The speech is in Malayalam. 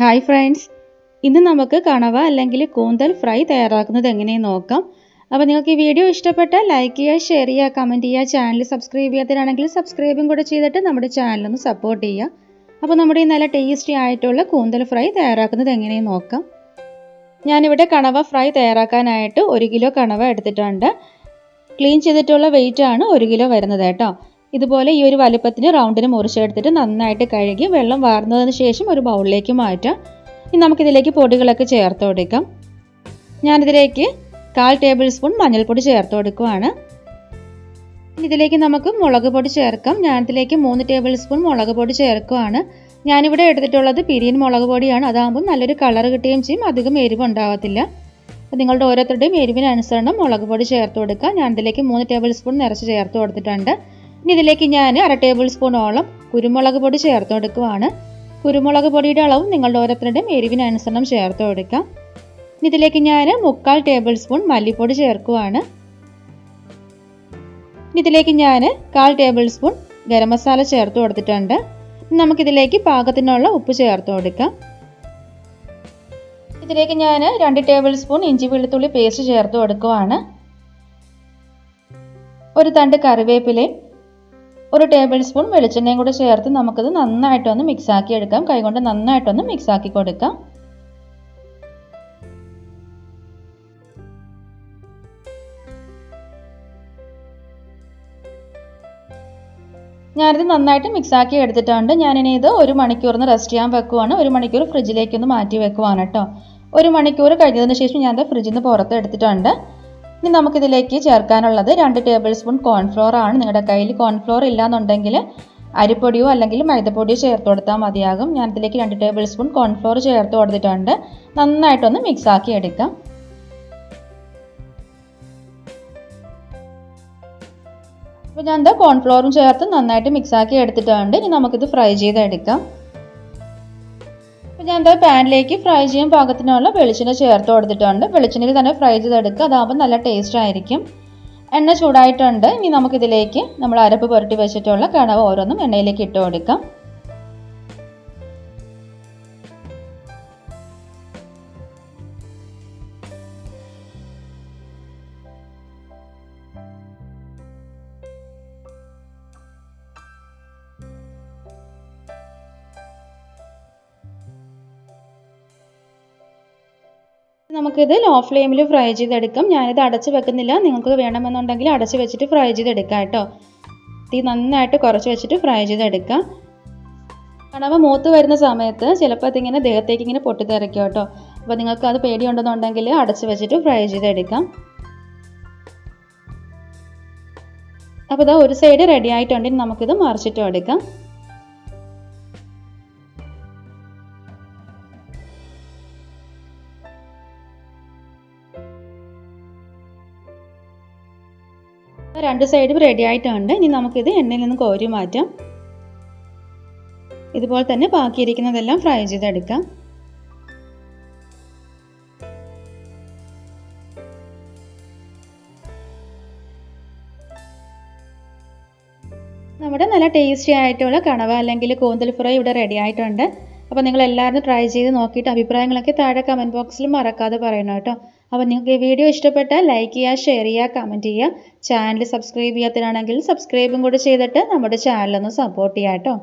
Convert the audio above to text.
ഹായ് ഫ്രണ്ട്സ്, ഇന്ന് നമുക്ക് കണവ അല്ലെങ്കിൽ കൂന്തൽ ഫ്രൈ തയ്യാറാക്കുന്നത് എങ്ങനെയെന്ന് നോക്കാം. അപ്പോൾ നിങ്ങൾക്ക് ഈ വീഡിയോ ഇഷ്ടപ്പെട്ടാൽ ലൈക്ക് ചെയ്യുക, ഷെയർ ചെയ്യുക, കമൻറ്റ് ചെയ്യുക. ചാനൽ സബ്സ്ക്രൈബ് ചെയ്യാത്തവരാണെങ്കിൽ സബ്സ്ക്രൈബും കൂടെ ചെയ്തിട്ട് നമ്മുടെ ചാനലൊന്ന് സപ്പോർട്ട് ചെയ്യുക. അപ്പോൾ നമ്മുടെ ഈ നല്ല ടേസ്റ്റി ആയിട്ടുള്ള കൂന്തൽ ഫ്രൈ തയ്യാറാക്കുന്നത് എങ്ങനെയെന്ന് നോക്കാം. ഞാനിവിടെ കണവ ഫ്രൈ തയ്യാറാക്കാനായിട്ട് 1 കിലോ കണവ എടുത്തിട്ടുണ്ട്. ക്ലീൻ ചെയ്തിട്ടുള്ള വെയിറ്റ് ആണ് 1 കിലോ വരുന്നത് കേട്ടോ. ഇതുപോലെ ഈ ഒരു വലുപ്പത്തിന് റൗണ്ടിന് മുറിച്ചെടുത്തിട്ട് നന്നായിട്ട് കഴുകി വെള്ളം വാർന്നതിന് ശേഷം ഒരു ബൗളിലേക്ക് മാറ്റാം. ഇനി നമുക്കിതിലേക്ക് പൊടികളൊക്കെ ചേർത്ത് കൊടുക്കാം. ഞാനിതിലേക്ക് 1/4 ടേബിൾ സ്പൂൺ മഞ്ഞൾപ്പൊടി ചേർത്ത് കൊടുക്കുവാണ്. ഇതിലേക്ക് നമുക്ക് മുളക് പൊടി ചേർക്കാം. ഞാനിതിലേക്ക് 3 ടേബിൾ സ്പൂൺ മുളക് പൊടി ചേർക്കുവാണ്. ഞാനിവിടെ എടുത്തിട്ടുള്ളത് പിരിയൻ മുളക് പൊടിയാണ്. അതാകുമ്പോൾ നല്ലൊരു കളർ കിട്ടുകയും ചെയ്യും, അധികം എരിവ് ഉണ്ടാകത്തില്ല. അപ്പോൾ നിങ്ങളുടെ ഓരോരുത്തരുടെയും എരിവിനനുസരണം മുളക് പൊടി ചേർത്ത് കൊടുക്കുക. ഞാനിതിലേക്ക് 3 ടേബിൾ സ്പൂൺ നിറച്ച് ചേർത്ത് കൊടുത്തിട്ടുണ്ട്. ഇനി ഇതിലേക്ക് ഞാൻ 1/2 ടേബിൾ സ്പൂണോളം കുരുമുളക് പൊടി ചേർത്ത് കൊടുക്കുവാണ്. കുരുമുളക് പൊടിയുടെ അളവും നിങ്ങളുടെ ഓരോരുത്തരുടെയും എരിവിനനുസരണം ചേർത്ത് കൊടുക്കാം. ഇനി ഇതിലേക്ക് ഞാൻ 3/4 ടേബിൾ സ്പൂൺ മല്ലിപ്പൊടി ചേർക്കുവാണ്. ഇനി ഇതിലേക്ക് ഞാൻ 1/4 ടേബിൾ സ്പൂൺ ഗരം മസാല ചേർത്ത് കൊടുത്തിട്ടുണ്ട്. നമുക്കിതിലേക്ക് പാകത്തിനുള്ള ഉപ്പ് ചേർത്ത് കൊടുക്കാം. ഇതിലേക്ക് ഞാൻ 2 ടേബിൾ സ്പൂൺ ഇഞ്ചി വെളുത്തുള്ളി പേസ്റ്റ് ചേർത്ത് കൊടുക്കുവാണ്. ഒരു തണ്ട് കറിവേപ്പിലയും 1 ടേബിൾ സ്പൂൺ വെളിച്ചെണ്ണയും കൂടെ ചേർത്ത് നമുക്കത് നന്നായിട്ടൊന്ന് മിക്സാക്കി എടുക്കാം. കൈകൊണ്ട് നന്നായിട്ടൊന്ന് മിക്സാക്കി കൊടുക്കാം. ഞാനിത് നന്നായിട്ട് മിക്സാക്കി എടുത്തിട്ടുണ്ട്. ഞാനിനി ഇത് 1 മണിക്കൂറിന് റെസ്റ്റ് ചെയ്യാൻ വെക്കുവാണ്. 1 മണിക്കൂർ ഫ്രിഡ്ജിലേക്കൊന്ന് മാറ്റി വെക്കുവാണ് കേട്ടോ. 1 മണിക്കൂർ കഴിഞ്ഞതിന് ശേഷം ഞാനത് ഫ്രിഡ്ജിൽ നിന്ന് പുറത്ത് എടുത്തിട്ടുണ്ട്. ഇനി നമുക്കിതിലേക്ക് ചേർക്കാനുള്ളത് 2 ടേബിൾ സ്പൂൺ കോൺഫ്ലോർ ആണ്. നിങ്ങളുടെ കയ്യിൽ കോൺഫ്ലോർ ഇല്ലാന്നുണ്ടെങ്കിൽ അരിപ്പൊടിയോ അല്ലെങ്കിൽ മൈദപ്പൊടിയോ ചേർത്ത് കൊടുത്താൽ മതിയാകും. ഞാനിതിലേക്ക് 2 ടേബിൾ സ്പൂൺ കോൺഫ്ലോർ ചേർത്ത് കൊടുത്തിട്ടുണ്ട്. നന്നായിട്ടൊന്ന് മിക്സാക്കി എടുക്കാം. അപ്പോൾ ഞാൻ കോൺഫ്ലോറും ചേർത്ത് നന്നായിട്ട് മിക്സാക്കി എടുത്തിട്ടുണ്ട്. ഇനി നമുക്കിത് ഫ്രൈ ചെയ്തെടുക്കാം. അപ്പോൾ ഞാൻ പാനിലേക്ക് ഫ്രൈ ചെയ്യാൻ പാകത്തിനുള്ള വെളിച്ചെണ്ണ ചേർത്ത് കൊടുത്തിട്ടുണ്ട്. വെളിച്ചെണ്ണയിൽ തന്നെ ഫ്രൈ ചെയ്തെടുക്കുക, അതാകുമ്പോൾ നല്ല ടേസ്റ്റ് ആയിരിക്കും. എണ്ണ ചൂടായിട്ടുണ്ട്. ഇനി നമുക്കിതിലേക്ക് നമ്മൾ അരപ്പ് പുരട്ടി വെച്ചിട്ടുള്ള കണവ ഓരോന്നും എണ്ണയിലേക്ക് ഇട്ട് കൊടുക്കാം. നമുക്കിത് ലോ ഫ്ലെയിമിൽ ഫ്രൈ ചെയ്തെടുക്കാം. ഞാനിത് അടച്ച് വെക്കുന്നില്ല. നിങ്ങൾക്ക് വേണമെന്നുണ്ടെങ്കിൽ അടച്ച് വെച്ചിട്ട് ഫ്രൈ ചെയ്തെടുക്കാം കേട്ടോ. തീ നന്നായിട്ട് കുറച്ച് വെച്ചിട്ട് ഫ്രൈ ചെയ്തെടുക്കാം. കണവ മൂത്ത് വരുന്ന സമയത്ത് ചിലപ്പോൾ അതിങ്ങനെ ദേഹത്തേക്ക് ഇങ്ങനെ പൊട്ടിത്തെറിക്കും കേട്ടോ. അപ്പോൾ നിങ്ങൾക്ക് അത് പേടിയുണ്ടെന്നുണ്ടെങ്കിൽ അടച്ച് വെച്ചിട്ട് ഫ്രൈ ചെയ്തെടുക്കാം. അപ്പോൾ ഇതാ ഒരു സൈഡ് റെഡി ആയിട്ടുണ്ടെങ്കിൽ നമുക്കിത് മറിച്ചിട്ട് എടുക്കാം. രണ്ട് സൈഡും റെഡി ആയിട്ടുണ്ട്. ഇനി നമുക്കിത് എണ്ണയിൽ നിന്ന് കോരി മാറ്റാം. ഇതുപോലെ തന്നെ ബാക്കിയിരിക്കുന്നതെല്ലാം ഫ്രൈ ചെയ്തെടുക്കാം. നമ്മുടെ നല്ല ടേസ്റ്റി ആയിട്ടുള്ള കണവ അല്ലെങ്കിൽ കൂന്തൽ ഫ്രൈ ഇവിടെ റെഡി ആയിട്ടുണ്ട്. അപ്പോൾ നിങ്ങൾ എല്ലാവരും ട്രൈ ചെയ്ത് നോക്കിയിട്ട് അഭിപ്രായങ്ങളൊക്കെ താഴെ കമൻറ്റ് ബോക്സിൽ മറക്കാതെ പറയണം കേട്ടോ. അപ്പോൾ നിങ്ങൾക്ക് ഈ വീഡിയോ ഇഷ്ടപ്പെട്ടാൽ ലൈക്ക് ചെയ്യുക, ഷെയർ ചെയ്യുക, കമൻറ്റ് ചെയ്യുക. ചാനൽ സബ്സ്ക്രൈബ് ചെയ്യാത്തവരാണെങ്കിൽ സബ്സ്ക്രൈബും കൂടെ ചെയ്തിട്ട് നമ്മുടെ ചാനലൊന്ന് സപ്പോർട്ട് ചെയ്യാം കേട്ടോ.